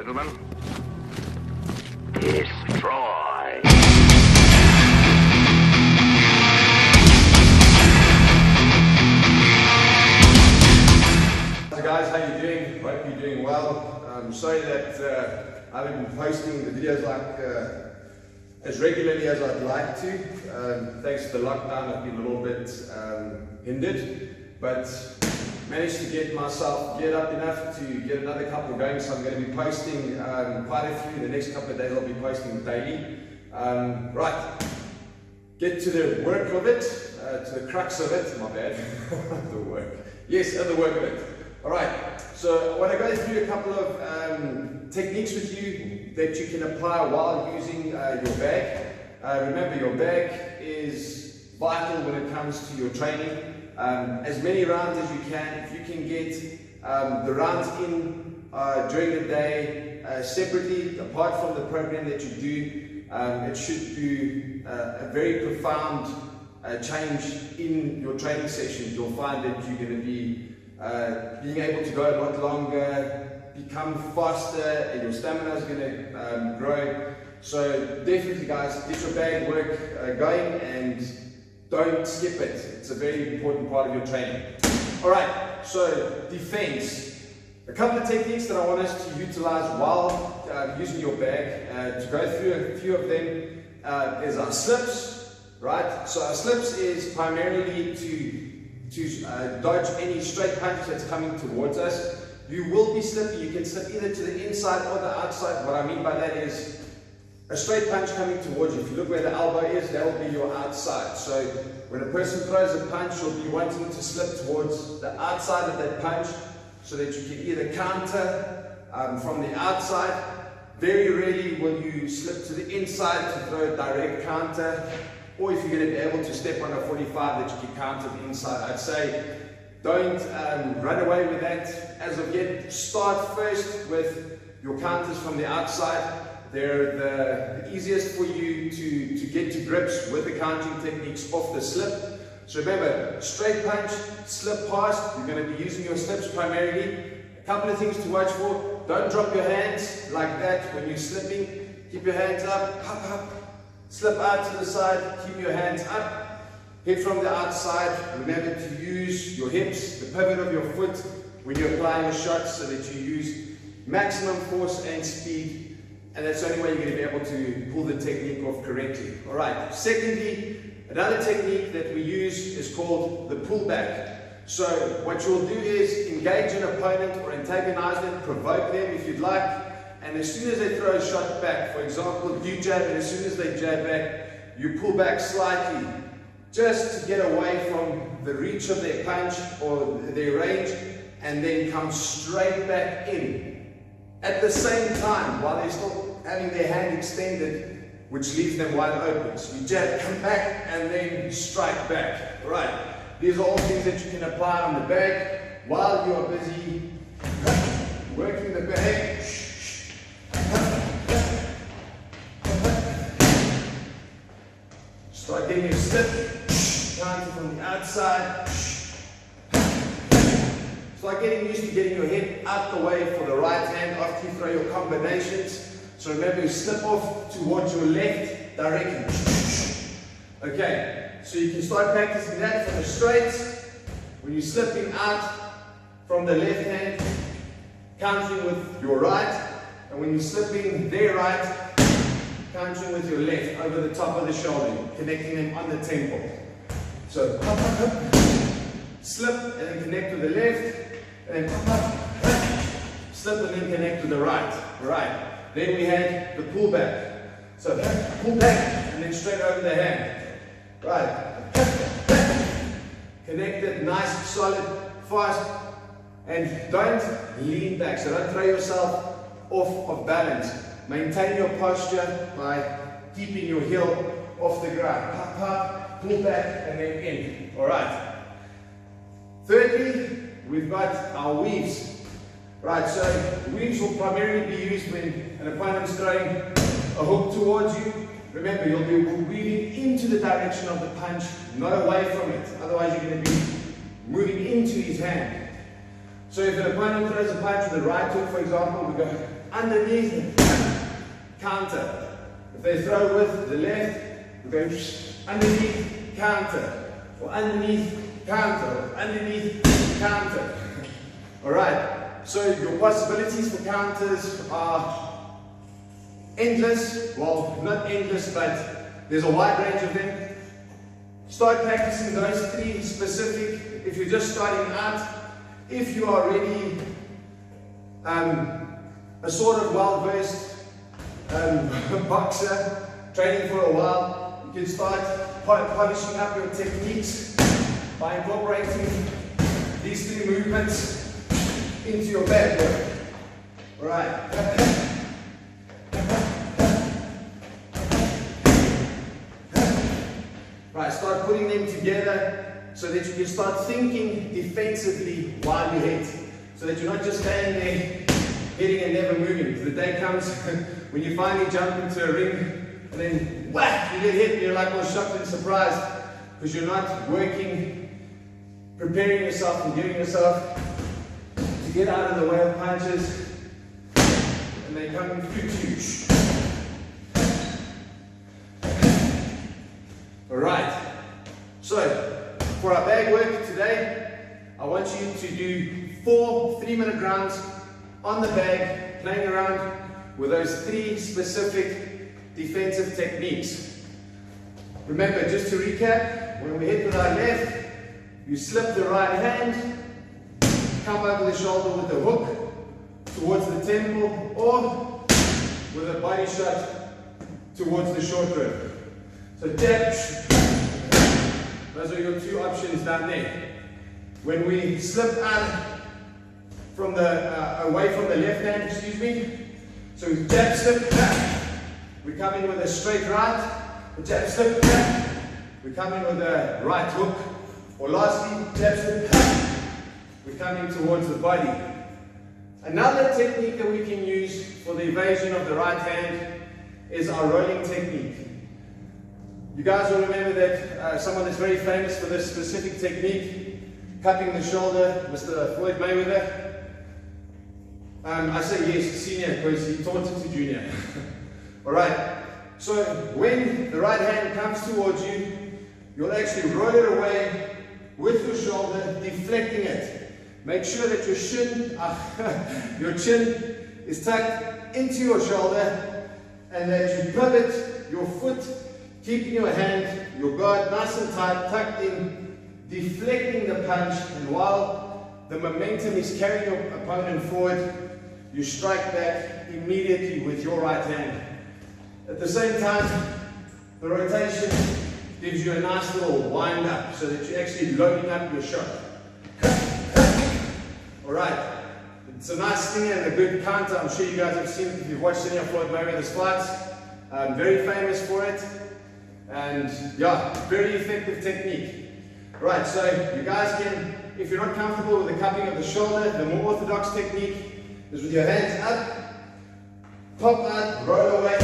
gentlemen. Destroy. Hi guys, how you doing? Hope you're doing well. I'm sorry that I haven't been posting the videos as regularly as I'd like to. Thanks to the lockdown, I've been a little bit hindered, but managed to get myself geared up enough to get another couple going. So I'm going to be posting quite a few. The next couple of days I'll be posting daily. Right, get to the work of it, to the crux of it. My bad. The work. Yes, and the work of it. Alright, so I want to go through a couple of techniques with you that you can apply while using your bag. Remember, your bag is vital when it comes to your training. As many rounds as you can. If you can get the rounds in during the day separately, apart from the program that you do, it should do a very profound change in your training sessions. You'll find that you're going to be being able to go a lot longer, become faster, and your stamina is going to grow. So definitely guys, get your bag work going and don't skip it. It's a very important part of your training. Alright, so defense. A couple of techniques that I want us to utilize while using your bag. To go through a few of them is our slips. Right? So our slips is primarily to dodge any straight punch that's coming towards us. You will be slipping. You can slip either to the inside or the outside. What I mean by that is a straight punch coming towards you. If you look where the elbow is, that will be your outside. So when a person throws a punch, you'll be wanting to slip towards the outside of that punch so that you can either counter from the outside. Very rarely will you slip to the inside to throw a direct counter. Or if you're going to be able to step on a 45 that you can counter the inside. I'd say don't run away with that as of yet. Start first with your counters from the outside. They're the easiest for you to get to grips with the counting techniques off the slip. So remember, straight punch, slip past. You're going to be using your slips primarily. A couple of things to watch for. Don't drop your hands like that when you're slipping. Keep your hands up, up. Slip out to the side, keep your hands up, hit from the outside. Remember to use your hips, the pivot of your foot when you're applying your shots so that you use maximum force and speed, and that's the only way you're going to be able to pull the technique off correctly. Alright, secondly, another technique that we use is called the pullback. So what you'll do is engage an opponent or antagonize them, provoke them if you'd like. And as soon as they throw a shot back, for example, you jab, and as soon as they jab back, you pull back slightly, just to get away from the reach of their punch or their range, and then come straight back in. At the same time, while they're still having their hand extended, which leaves them wide open. So you jab, come back, and then strike back. Right. These are all things that you can apply on the bag while you are busy working the bag. Start getting your slip, counting from the outside. Start getting used to getting your head out the way for the right hand after you throw your combinations. So remember, you slip off towards your left directly. Okay, so you can start practicing that from the straights. When you're slipping out from the left hand, countering with your right. And when you're slipping their right, countering with your left over the top of the shoulder, connecting them on the temple. So slip and then connect with the left, and then slip and then connect with the right. Right. Then we had the pullback. So pull back and then straight over the hand. Right. Connect it nice, solid, fast, and don't lean back. So don't throw yourself off of balance. Maintain your posture by keeping your heel off the ground. Pop, pop, pull back, and then in. Alright. Thirdly, we've got our weaves. Right, so weaves will primarily be used when an opponent's throwing a hook towards you. Remember, you'll be weaving into the direction of the punch, not away from it. Otherwise, you're going to be moving into his hand. So if an opponent throws a punch with the right hook, for example, we go underneath, counter. If they throw with the left, we go underneath, counter, or underneath, counter, or underneath, counter. Alright, so your possibilities for counters are endless. Well, not endless, but there's a wide range of them. Start practicing those three specific if you're just starting out. If you are already a sort of well-versed boxer, training for a while, you can start polishing up your techniques by incorporating these three movements into your bag work. Alright. Right, start putting them together so that you can start thinking defensively while you hit. So that you're not just standing there, hitting and never moving. The day comes when you finally jump into a ring and then whack, you get hit and you're like all shocked and surprised because you're not working, preparing yourself and giving yourself to get out of the way of punches and they come through to you. Alright, so for our bag work today, I want you to do 4 3-minute rounds on the bag, playing around with those 3 specific defensive techniques. Remember, just to recap, when we hit with our left, you slip the right hand, come over the shoulder with the hook towards the temple, or with a body shot towards the short rib. So jab, those are your 2 options down there. When we slip out from the away from the left hand, excuse me. So we jab, slip, we come in with a straight right. We jab, slip, we come in with a right hook. Or lastly, jab, slip, we come in towards the body. Another technique that we can use for the evasion of the right hand is our rolling technique. You guys will remember that someone that's very famous for this specific technique, cupping the shoulder, Mr. Floyd Mayweather. I say yes, senior, because he taught it to junior. Alright, so when the right hand comes towards you, you'll actually roll it away with your shoulder, deflecting it. Make sure that your chin is tucked into your shoulder and that you pivot your foot, keeping your hand, your guard nice and tight, tucked in, deflecting the punch, and while the momentum is carrying your opponent forward, you strike back immediately with your right hand. At the same time, the rotation gives you a nice little wind up so that you're actually loading up your shot. Alright, it's a nice thing and a good counter. I'm sure you guys have seen it if you've watched any of Floyd Mayweather's fights. Very famous for it. And yeah, very effective technique. Right, so you guys can, if you're not comfortable with the cupping of the shoulder, the more orthodox technique is with your hands up, pop out, roll away,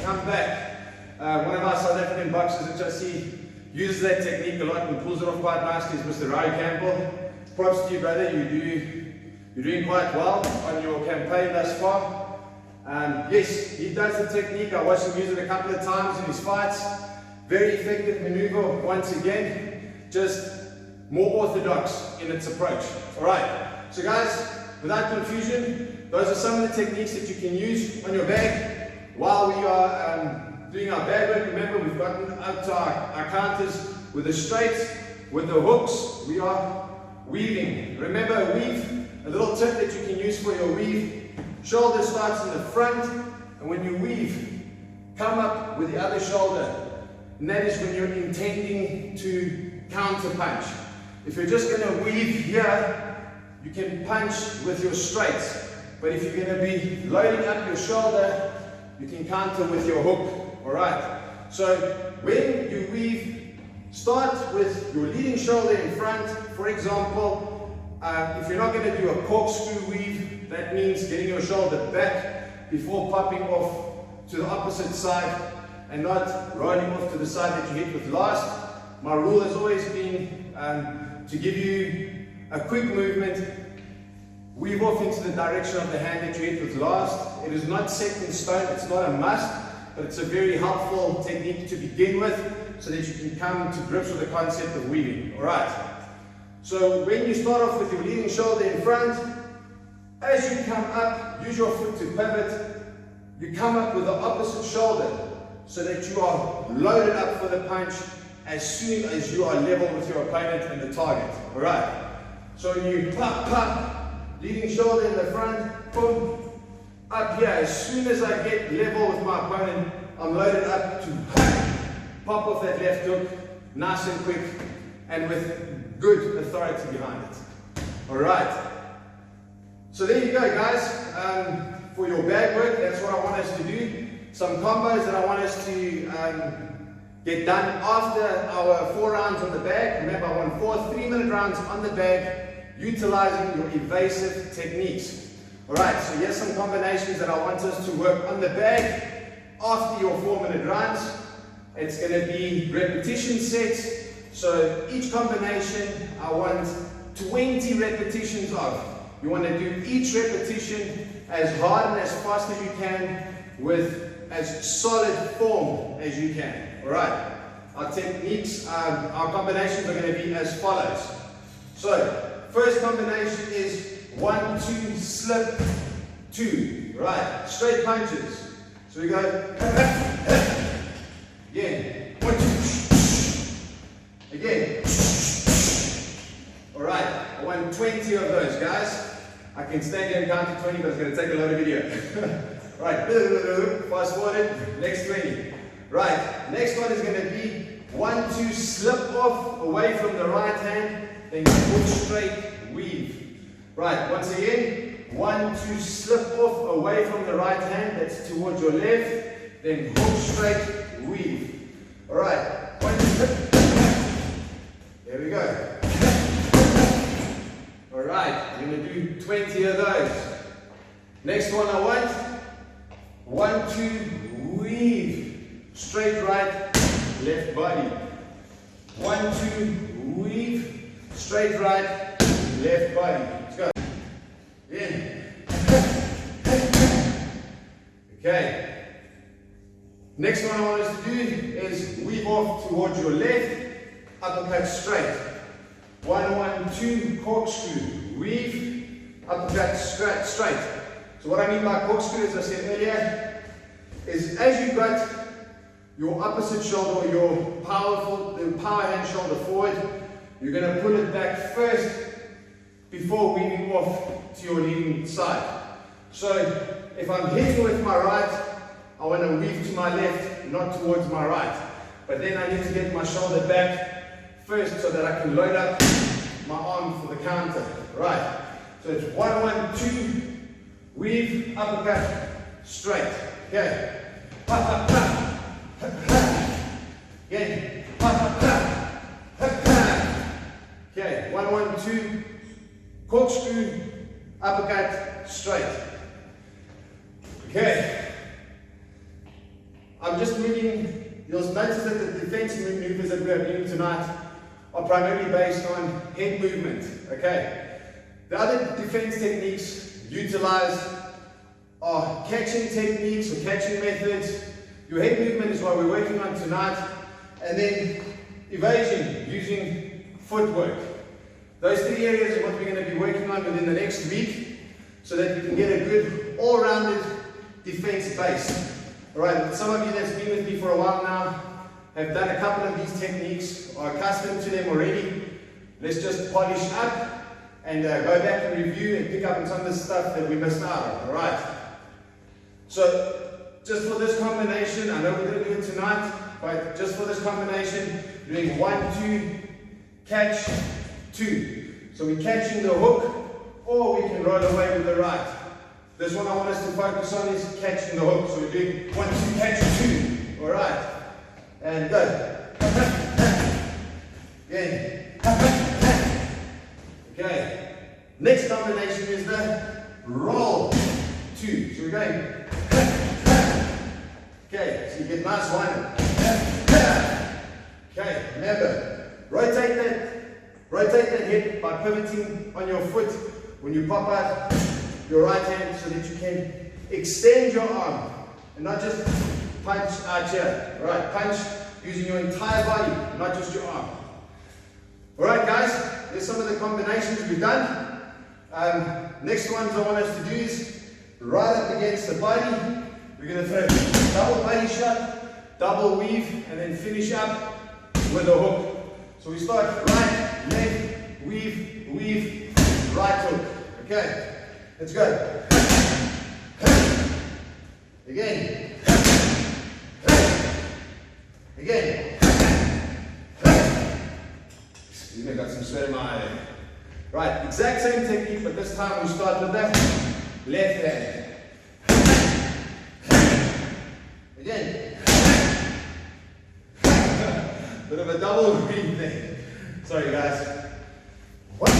come back. One of our South African boxers which I see uses that technique a lot and pulls it off quite nicely is Mr. Rai Campbell. Props to you, brother, you're doing quite well on your campaign thus far. Yes, he does the technique. I watched him use it a couple of times in his fights. Very effective maneuver, once again, just more orthodox in its approach. Alright, so guys, without confusion, those are some of the techniques that you can use on your bag while we are doing our bag work. Remember, we've gotten up to our counters with the straights, with the hooks, we are weaving. Remember, a weave, a little tip that you can use for your weave, shoulder starts in the front, and when you weave, come up with the other shoulder. And that is when you're intending to counter punch. If you're just going to weave here, you can punch with your straights. But if you're going to be loading up your shoulder, you can counter with your hook. Alright, so when you weave, start with your leading shoulder in front. For example, if you're not going to do a corkscrew weave, that means getting your shoulder back before popping off to the opposite side and not rolling off to the side that you hit with last. My rule has always been to give you a quick movement weave off into the direction of the hand that you hit with last. It is not set in stone, it's not a must, but it's a very helpful technique to begin with so that you can come to grips with the concept of weaving. Alright, so when you start off with your leading shoulder in front, as you come up, use your foot to pivot, you come up with the opposite shoulder so that you are loaded up for the punch as soon as you are level with your opponent and the target. Alright, so you pop, pop, leading shoulder in the front, boom, up here. As soon as I get level with my opponent, I'm loaded up to pop off that left hook, nice and quick, and with good authority behind it. Alright, so there you go, guys. For your bag work, that's what I want us to do. Some combos that I want us to get done after our 4 rounds on the bag. Remember, I want 4 3-minute rounds on the bag, utilizing your evasive techniques. Alright, so here's some combinations that I want us to work on the bag after your 4-minute rounds. It's going to be repetition sets. So each combination I want 20 repetitions of. You want to do each repetition as hard and as fast as you can with as solid form as you can. Alright, our techniques, our combinations are going to be as follows. So, first combination is 1, 2, slip, 2. Right, straight punches. So we go again, 1, 2, again. Alright, I want 20 of those, guys. I can stand here and count to 20, but it's going to take a lot of video. Right, fast forward, next 20. Right, next one is going to be 1, 2, slip off away from the right hand, then hook straight, weave. Right, once again, 1, 2, slip off away from the right hand, that's towards your left, then hook straight, weave. Alright, 1, 2, there we go. Alright, we're going to do 20 of those. Next one I want, 1, 2, weave, straight right, left body. 1, 2, weave, straight right, left body. Let's go. In. Okay. Next one I want us to do is weave off towards your left, uppercut straight. 1, 1, 2, corkscrew, weave, uppercut straight. So what I mean by corkscrew, as I said earlier, is as you've got your opposite shoulder, or your power hand shoulder forward, you're going to pull it back first before weaving off to your leading side. So if I'm hitting with my right, I want to weave to my left, not towards my right. But then I need to get my shoulder back first so that I can load up my arm for the counter. Right. So it's 1, 1, 2, weave, uppercut, straight. Okay. Pa, pa, pa. Ha, ha. Again. Pa, pa, pa. Ha, ha. Okay. 1, 1, 2, corkscrew, uppercut, straight. Okay. I'm just moving. You'll notice that the defensive maneuvers that we are doing tonight are primarily based on head movement. Okay. The other defense techniques utilized are catching techniques or catching methods. Your head movement is what we're working on tonight. And then evasion using footwork. Those 3 areas are what we're going to be working on within the next week so that we can get a good all-rounded defense base. Alright, some of you that's been with me for a while now have done a couple of these techniques, are accustomed to them already. Let's just polish up and go back and review and pick up on some of the stuff that we missed out on. Alright, so just for this combination, I know we're going to do it tonight, but just for this combination, doing 1, 2, catch, 2. So we're catching the hook, or we can roll away with the right. This one I want us to focus on is catching the hook. So we're doing 1, 2, catch, 2. Alright. And go. Again. Okay. Next combination is the roll 2. So we're going. Okay. So you get nice one. Okay. Remember, rotate that hip by pivoting on your foot when you pop out your right hand so that you can extend your arm and not just punch out here. Alright, punch using your entire body, not just your arm. Alright guys, there's some of the combinations we've done. Next ones I want us to do is right up against the body. We're going to throw double body shot, double weave, and then finish up with a hook. So we start right, left, weave, weave, right hook. Okay, let's go. Again. Again. Excuse me, I got some sweat in my eye there. Right, exact same technique, but this time we start with the left hand. Again. Bit of a double weave there. Sorry guys. One.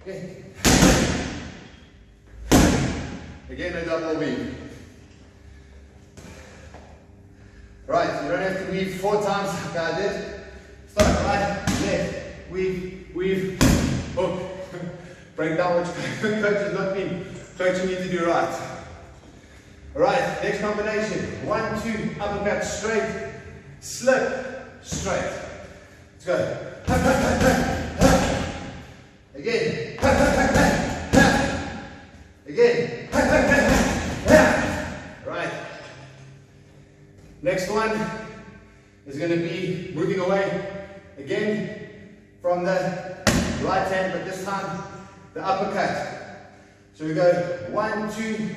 Okay. Again a double weave. Right, you don't have to weave 4 times like I did. Start right, left, weave, weave, hook. Break down what coach has not been coaching you to do right. Alright, next combination. 1, 2, uppercut straight, slip, straight. Let's go. Again. Again. Right. Next one is going to be moving away again from the right hand, but this time the uppercut. So we go 1, 2,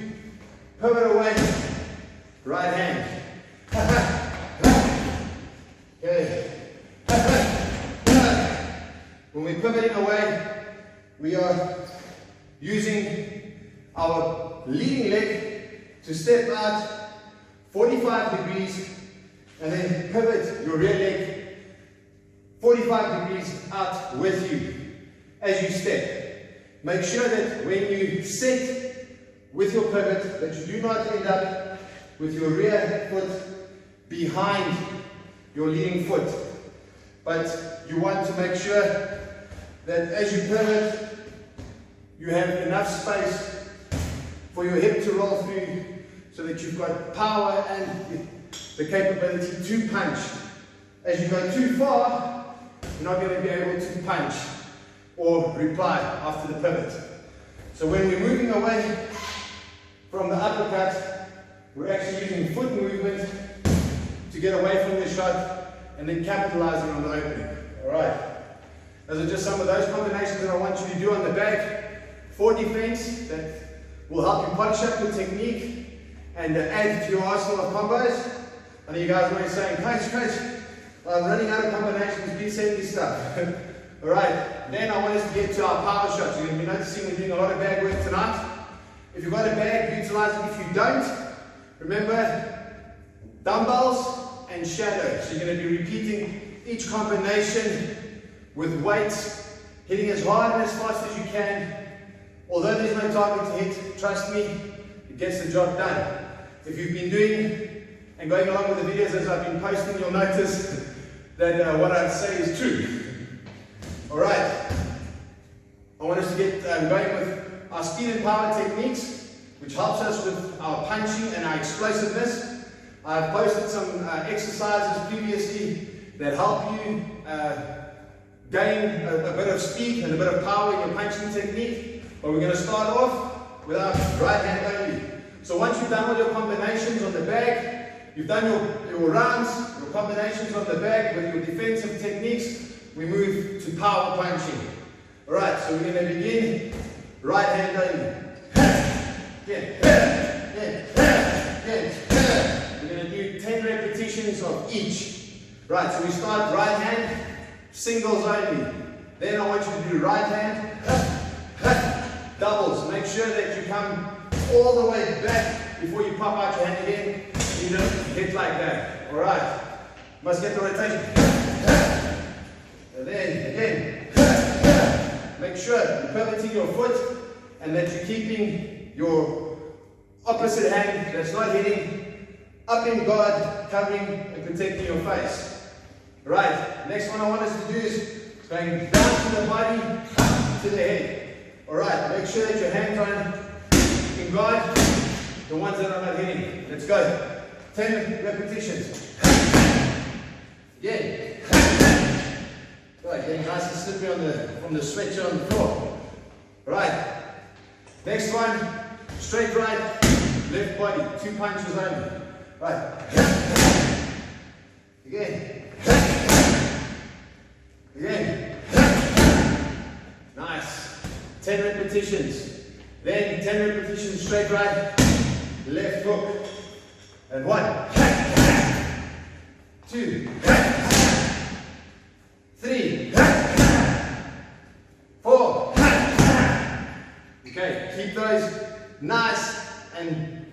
pivot away, right hand. Okay. When we're pivoting away, we are using our leading leg to step out 45 degrees and then pivot your rear leg 45 degrees out with you as you step. Make sure that when you sit with your pivot that you do not end up with your rear foot behind your leading foot. But you want to make sure that as you pivot, you have enough space for your hip to roll through so that you've got power and the capability to punch. As you go too far, you're not going to be able to punch or reply after the pivot. So when we're moving away from the uppercut, we're actually using foot movement to get away from the shot and then capitalizing on the opening. Alright. Those are just some of those combinations that I want you to do on the back for defense that will help you polish up your technique and add to your arsenal of combos. I know you guys might be saying, Coach, I'm running out of combinations, please send me stuff. Alright, then I want us to get to our power shots. You're going to be noticing we're doing a lot of bag work tonight. If you've got a bag, utilize it. If you don't, remember dumbbells and shadows. So you're going to be repeating each combination with weights, hitting as hard and as fast as you can. Although there's no target to hit, trust me, it gets the job done. If you've been doing and going along with the videos as I've been posting, you'll notice that what I say is true. Alright, I want us to get going with our speed and power techniques, which helps us with our punching and our explosiveness. I've posted some exercises previously that help you gain a bit of speed and a bit of power in your punching technique. But we're going to start off with our right hand only. So once you've done all your combinations on the bag, you've done your rounds, your combinations on the bag with your defensive techniques, we move to power punching. Alright, so we're going to begin right hand only. We're going to do 10 repetitions of each. Right, so we start right hand, singles only. Then I want you to do right hand, doubles. Make sure that you come all the way back before you pop out your hand again. You don't hit like that. Alright, must get the rotation. And then again, make sure you're pivoting your foot and that you're keeping your opposite hand that's not hitting up in guard, covering and protecting your face. Right, next one I want us to do is going down to the body, to the head. Alright, make sure that your hands are in guard, the ones that are not hitting. Let's go. 10 repetitions. Again. Right, getting nice and slippery from the stretcher on the floor. Right. Next one, straight right, left body, 2 punches only. Right. Again. Again. Nice. 10 repetitions. Then 10 repetitions straight right, left hook. And 1, 2, 3, 4. Okay, keep those nice and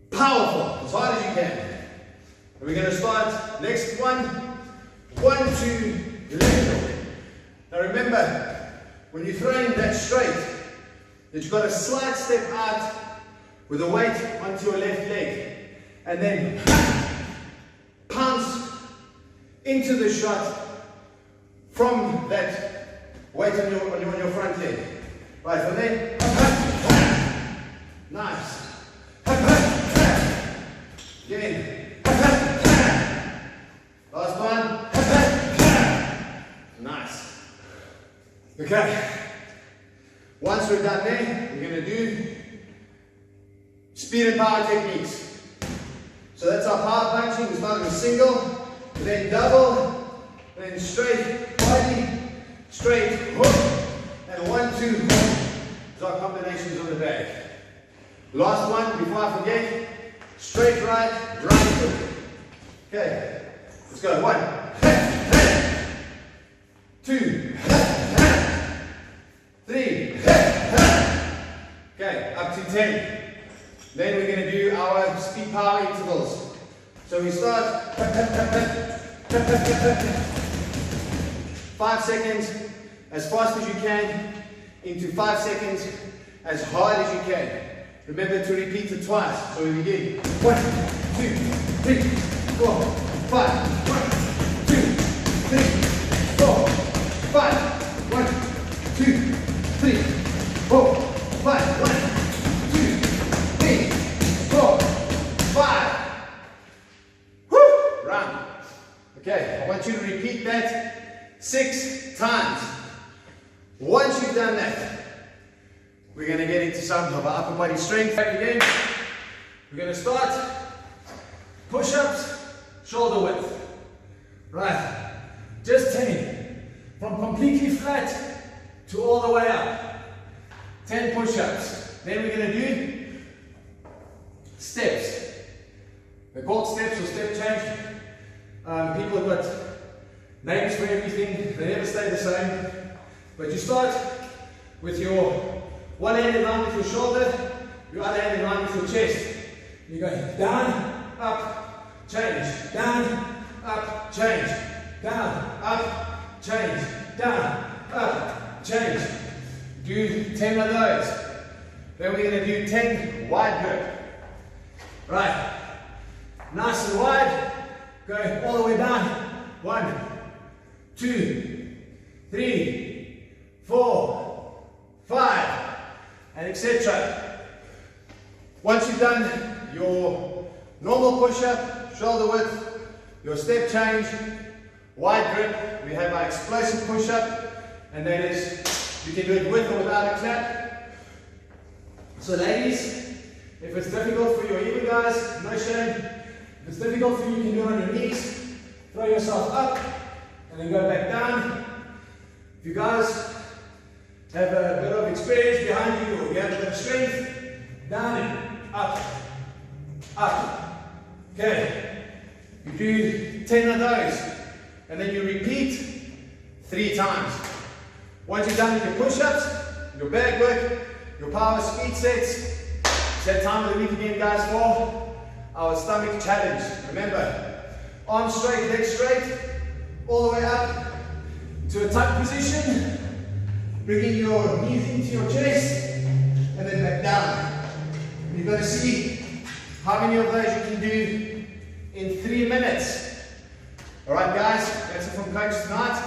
powerful, as hard as you can. And we're going to start next one, 1, 2, left hook. Now remember, when you're throwing that straight, that you've got a slight step out with the weight onto your left leg. And then pounce into the shot from that weight on your front leg. Right, from there, nice. Again. Last one. Nice. Okay. Once we're done there, we're going to do speed and power techniques. So that's our power punching. We start with single, then double, then straight body, straight hook, and 1, 2 hook. Those are combinations on the bag. Last one, before I forget, straight right, right hook. Okay, let's go. 1, 2, 3. Okay, up to 10. Then we're going to do our speed power intervals. So we start 5 seconds as fast as you can into 5 seconds as hard as you can. Remember to repeat it twice. So we begin 1, 2, 3, 4, 5. 1, 2, 3, 4, 5. 1, 2, 3, 4, 5. 1, 2, 3, 4, 5. Woo! Run. Okay, I want you to repeat that 6 times. Once you've done that, we're going to get into some of our upper body strength. Again, we're going to start push-ups, shoulder width. Right, just 10. From completely flat to all the way up. 10 push-ups. Then we're going to do steps. They're called steps or step change. People have got names for everything. They never stay the same. But you start with your one hand in line with your shoulder, your other hand in line with your chest. You go down, up, change, down, up, change, down, up, change, down, up, change. Do 10 of those. Then we're going to do 10 wide grip. Right. Nice and wide. Go all the way down. 1, 2, 3, 4, 5, and etc. Once you've done your normal push-up, shoulder width, your step change, wide grip, we have our explosive push-up, and that is, you can do it with or without a clap. So ladies, if it's difficult for you, or even guys, no shame. If it's difficult for you, you can do it on your knees, throw yourself up, and then go back down. If you guys have a bit of experience behind you, or you have a bit of strength, down and up, up. Okay, you do 10 of those, and then you repeat 3 times. Once you're done with your push-ups, your bag work, your power speed sets, it's that time of the week again, guys, for our stomach challenge. Remember, arms straight, legs straight, all the way up to a tuck position, bringing your knees into your chest, and then back down. And you've got to see how many of those you can do in 3 minutes. Alright guys, that's it from Coach tonight.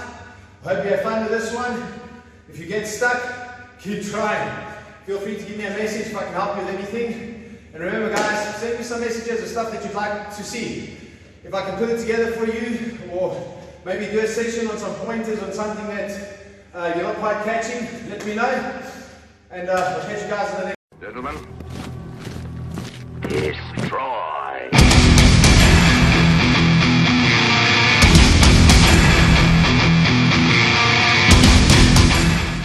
Hope you have fun with this one. If you get stuck, keep trying. Feel free to give me a message if I can help you with anything. And remember guys, send me some messages of stuff that you'd like to see. If I can put it together for you, or maybe do a session on some pointers on something that you're not quite catching, let me know. And I'll catch you guys in the next